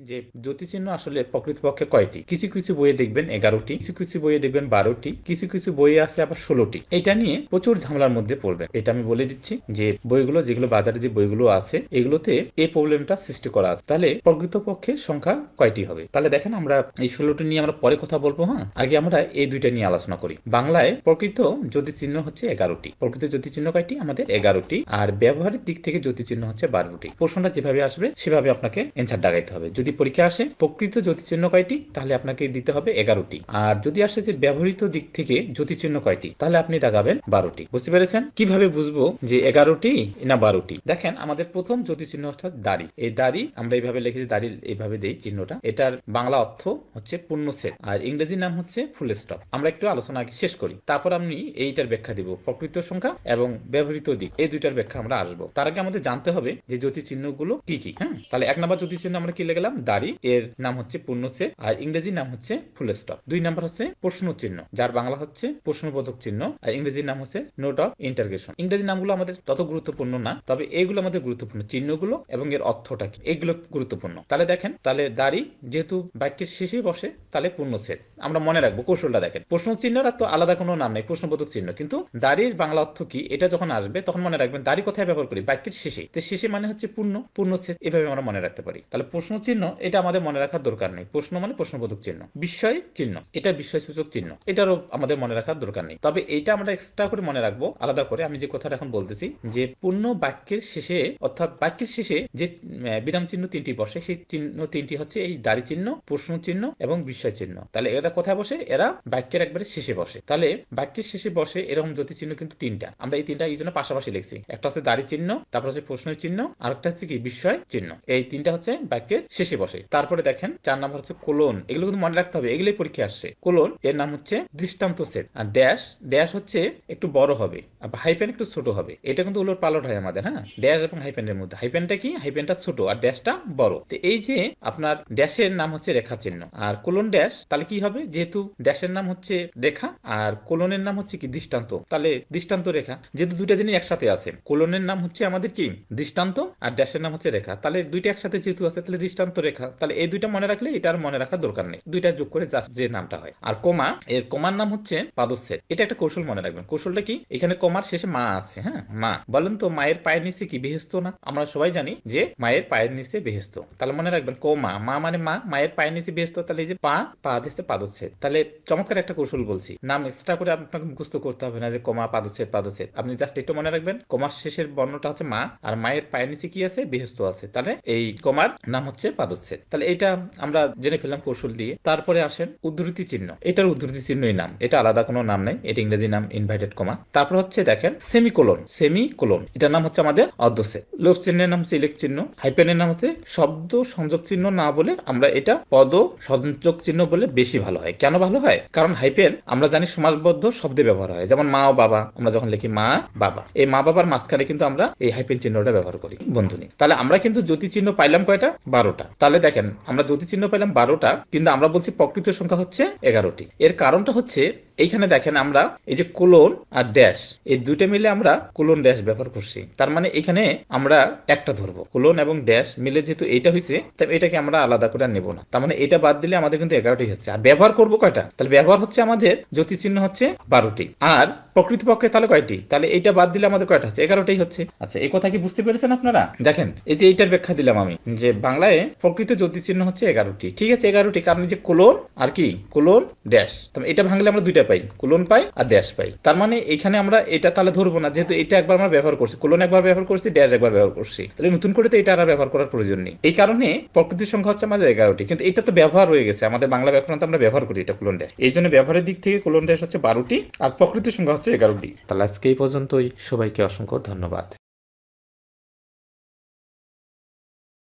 যে জ্যোতিচিহ্ন আসলে প্রকৃতপক্ষে কয়টি। কিছু কিছু বইয়ে দেখবেন 11টি, কিছু কিছু বইয়ে দেখবেন 12টি, কিছু কিছু বইয়ে আছে আবার 16টি। এটা নিয়ে প্রচুর ঝামেলার মধ্যে পড়বেন। এটা আমি বলে দিচ্ছি যে বইগুলো যেগুলো বাজারে যে বইগুলো আছে এগুলোতে এই প্রবলেমটা সৃষ্টি করা আছে। তাহলে প্রকৃতপক্ষে সংখ্যা কয়টি হবে? তাহলে দেখেন আমরা এই 16টি নিয়ে আমরা পরে কথা বলবো। হ্যাঁ, আগে আমরা এই দুইটা নিয়ে আলোচনা করি। বাংলায় প্রকৃত জ্যোতিচিহ্ন হচ্ছে 11টি। প্রকৃত জ্যোতিচিহ্ন কয়টি? আমাদের 11টি। আর ব্যবহারের দিক থেকে জ্যোতিচিহ্ন হচ্ছে 12টি। প্রশ্নটা যেভাবে আসবে সেভাবে আপনাকে অ্যান্সার দাগাইতে হবে। যদি পরীক্ষা আসে প্রকৃত জ্যোতিচিহ্ন কয়টি, তাহলে আপনাকে দিতে হবে 11টি। আর যদি আসে যে ব্যবহৃত দিক থেকে জ্যোতিচিহ্ন কয়টি, তাহলে আপনি দাগাবেন 12টি। বুঝতে পেরেছেন? কিভাবে বুঝবো যে 11টি না 12টি? দেখেন আমাদের প্রথম জ্যোতিচিহ্ন অর্থাৎ দাড়ি। এই দাড়ি আমরা এইভাবে লিখেছি, দাড়ি এইভাবে দেই চিহ্নটা। এটার বাংলা অর্থ হচ্ছে পূর্ণচ্ছেদ আর ইংরেজি নাম হচ্ছে ফুল স্টপ। আমরা একটু আলোচনা আগে শেষ করি, তারপর আমি এইটার ব্যাখ্যা দিব। প্রকৃত সংখ্যা এবং ব্যবহৃত দিক এই দুইটার ব্যাখ্যা আমরা আসবো। তার আগে আমাদের জানতে হবে যে জ্যোতিচিহ্নগুলো কি কি। হ্যাঁ, তাহলে 1 নম্বর জ্যোতিচিহ্ন আমরা কি লিখলাম? দাড়ি। এর নাম হচ্ছে পূর্ণচ্ছেদ আর ইংরেজি নাম হচ্ছে ফুল স্টপ। 2 নম্বর হচ্ছে প্রশ্ন চিহ্ন, যার বাংলা হচ্ছে প্রশ্নবোধক চিহ্ন আর ইংরেজির নাম হচ্ছে নোট অফ ইন্টারগেশন। ইংরেজি নামগুলো আমাদের তত গুরুত্বপূর্ণ না, তবে এইগুলো আমাদের গুরুত্বপূর্ণ। চিহ্নগুলো এবং এর অর্থটা কি এগুলো গুরুত্বপূর্ণ। তাহলে দেখেন, তাহলে দাড়ি যেহেতু বাক্যের শেষে বসে তাহলে পূর্ণচ্ছেদ। আমরা মনে রাখবো কৌশলটা দেখেন। প্রশ্ন চিহ্নর তো আলাদা কোনো নাম নেই, প্রশ্নবোধক চিহ্ন, কিন্তু দাড়ির বাংলা অর্থ কি এটা যখন আসবে তখন মনে রাখবেন দাড়ি কোথায় ব্যবহার করি? বাক্যের শেষে। তো শেষে মানে হচ্ছে পূর্ণচ্ছেদ। এভাবে আমরা মনে রাখতে পারি। তাহলে প্রশ্ন চিহ্ন এটা আমাদের মনে রাখার দরকার নেই। প্রশ্ন মানে প্রশ্নবোধক চিহ্ন। বিস্ময় চিহ্ন এটা বিস্ময়সূচক চিহ্ন, এটারও আমাদের মনে রাখার দরকার নেই। তবে এইটা আমরা এক্সট্রা করে মনে রাখবো আলাদা করে। আমি যে কথাটা এখন বলতেছি যে পূর্ণ বাক্যের শেষে অর্থাৎ বাক্যের শেষে যে বিরাম চিহ্ন 3টি বসে, সেই চিহ্ন 3টি হচ্ছে এই দাড়ি চিহ্ন, প্রশ্ন চিহ্ন এবং বিস্ময় চিহ্ন। তাহলে এরা কোথায় বসে? এরা বাক্যের একবারে শেষে বসে। তাহলে বাক্যের শেষে বসে এরকম জ্যোতি চিহ্ন কিন্তু 3টা। আমরা এই 3টা এই জন্য পাশাপাশি লিখছি। একটা হচ্ছে দাড়ি চিহ্ন, তারপর হচ্ছে প্রশ্ন চিহ্ন, আরেকটা হচ্ছে কি বিস্ময় চিহ্ন। এই 3টা হচ্ছে বাক্যের শেষে বসে। তারপরে দেখেন 4 নম্বর হচ্ছে কোলন। এগুলো কিন্তু মনে রাখতে হবে, এগুলোই পরীক্ষা আসছে। কোলন এর নাম হচ্ছে দৃষ্টান্ত সেট। আর ড্যাশ, ড্যাশ হচ্ছে একটু বড় হবে আর হাইপেন একটু ছোট হবে। এটা কিন্তু উলট পালট হয় আমাদের। হ্যাঁ, ড্যাশ এবং হাইপেনের মধ্যে হাইপেনটা কি? হাইপেনটা ছোট আর ড্যাশটা বড়। তো এই যে আপনার ড্যাশের নাম হচ্ছে রেখা চিহ্ন আর কোলন ড্যাশ, তাহলে কি হবে? যেহেতু ড্যাশের নাম হচ্ছে রেখা আর কোলনের নাম হচ্ছে কি দৃষ্টান্ত, তাহলে দৃষ্টান্ত রেখা। যেহেতু দুইটা জিনিস একসাথে আছে, কোলনের নাম হচ্ছে আমাদের কি দৃষ্টান্ত আর ড্যাশের নাম হচ্ছে রেখা, তাহলে দুইটা একসাথে যেহেতু আছে তাহলে দৃষ্টান্ত রেখা। তাহলে এই দুইটা মনে রাখলে এটা আর মনে রাখার দরকার নেই, দুইটা যোগ করে জাস্ট যে নামটা হয়। আর কোমা, এর কোমার নাম হচ্ছে পাদচ্ছেদ। এটা একটা কৌশল মনে রাখবেন। কৌশলটা কি? এখানে কোমার শেষে মা আছে। হ্যাঁ, মা। বলেন তো মায়ের পায়ের নিচে কি বেহেস্ত না? আমরা সবাই জানি যে মায়ের পায়ের নিচে বেহেস্ত। তাহলে মনে রাখবেন কোমা, মা মানে মা, মায়ের পায়ের নিচে বেহেস্ত। তাহলে এই যে পা দিচ্ছে পাদচ্ছেদ। তাহলে চমৎকার একটা কৌশল বলছি। নাম এক্সট্রা করে আপনাকে মুখস্থ করতে হবে না যে কোমা পাদচ্ছেদ পাদচ্ছেদ। আপনি জাস্ট একটু মনে রাখবেন কোমার শেষের বর্ণটা হচ্ছে মা আর মায়ের পায়ের নিচে কি আছে? বেহেস্ত আছে। তাহলে এই কোমার নাম হচ্ছে পাদচ্ছেদ। তাহলে এটা আমরা জেনে ফেললাম কৌশল দিয়ে। তারপরে আসেন উদ্ধৃতি চিহ্ন। এটার উদ্ধৃতি চিহ্নই নাম, এটা আলাদা কোনো নাম নাই। এটা ইংরেজি নাম ইনভার্টেড কমা। তারপর হচ্ছে দেখেন সেমিকোলন। সেমিকোলন এটার নাম হচ্ছে আমাদের অর্ধচ্ছেদ। লোপ চিহ্নের নাম হচ্ছে ইলেক চিহ্ন। হাইপেনের নাম হচ্ছে শব্দ সংযোগ চিহ্ন না বলে আমরা এটা পদ সংযোগ চিহ্ন বলে বেশি ভালো হয়। কেন ভালো হয়? কারণ হাইপেন আমরা জানি সমাসবদ্ধ শব্দে ব্যবহার হয়। যেমন মা ও বাবা, আমরা যখন লিখি মা বাবা, এই মা বাবার মাঝখানে কিন্তু আমরা এই হাইপেন চিহ্নটা ব্যবহার করি বন্ধুনি। তাহলে আমরা কিন্তু জ্যোতি চিহ্ন পাইলাম কয়টা? 12টা। তাহলে দেখেন আমরা জ্যোতি চিহ্ন পাইলাম 12টা, কিন্তু আমরা বলছি প্রকৃত সংখ্যা হচ্ছে 11টি। এর কারণটা হচ্ছে এইখানে দেখেন আমরা এই যে কোলন আর ড্যাশ এই দুইটা মিলে আমরা কোলন ড্যাশ ব্যবহার করছি। তার মানে এখানে আমরা একটা ধরবো। কোলন এবং ড্যাশ মিলে যেহেতু এইটা হয়েছে, তাই এটাকে আমরা আলাদা করে নেব না। তার মানে এটা বাদ দিলে আমাদের কিন্তু 11টি হচ্ছে। আর ব্যবহার করবো কয়টা? তাহলে ব্যবহার হচ্ছে আমাদের জ্যোতি চিহ্ন হচ্ছে 12টি। আর প্রকৃতপক্ষে তাহলে কয়টি? তাহলে এইটা বাদ দিলে আমাদের কয়টা হচ্ছে? 11টাই হচ্ছে। আচ্ছা, এই কথা কি বুঝতে পেরেছেন আপনারা? দেখেন এই যে এইটার ব্যাখ্যা দিলাম আমি যে বাংলায় প্রকৃত জ্যোতি চিহ্ন হচ্ছে 11টি। ঠিক আছে, 11টি। কারণ যে কোলন আর কি কোলন ড্যাশ, এটা ভাঙলে আমরা দুইটা পাই, কোলন পাই আর ড্যাশ পাই। তার মানে এখানে আমরা এটা তাহলে ধরবো না, যেহেতু এটা একবার আমরা ব্যবহার করছি, কোলন একবার ব্যবহার করছি, ড্যাশ একবার ব্যবহার করছি। তাহলে নতুন করে তো এটা আর ব্যবহার করার প্রয়োজন নেই। এই কারণে প্রকৃতির সংখ্যা হচ্ছে আমাদের 11টি, কিন্তু এটা তো ব্যবহার হয়ে গেছে আমাদের বাংলা ব্যাকরণে, আমরা ব্যবহার করি এটা কোলন ড্যাশ। এই জন্য ব্যবহারের দিক থেকে কোলন ড্যাশ হচ্ছে 12টি আর প্রকৃতির সংখ্যা হচ্ছে 11টি। তাহলে আজকে এই পর্যন্তই। সবাইকে অসংখ্য ধন্যবাদ।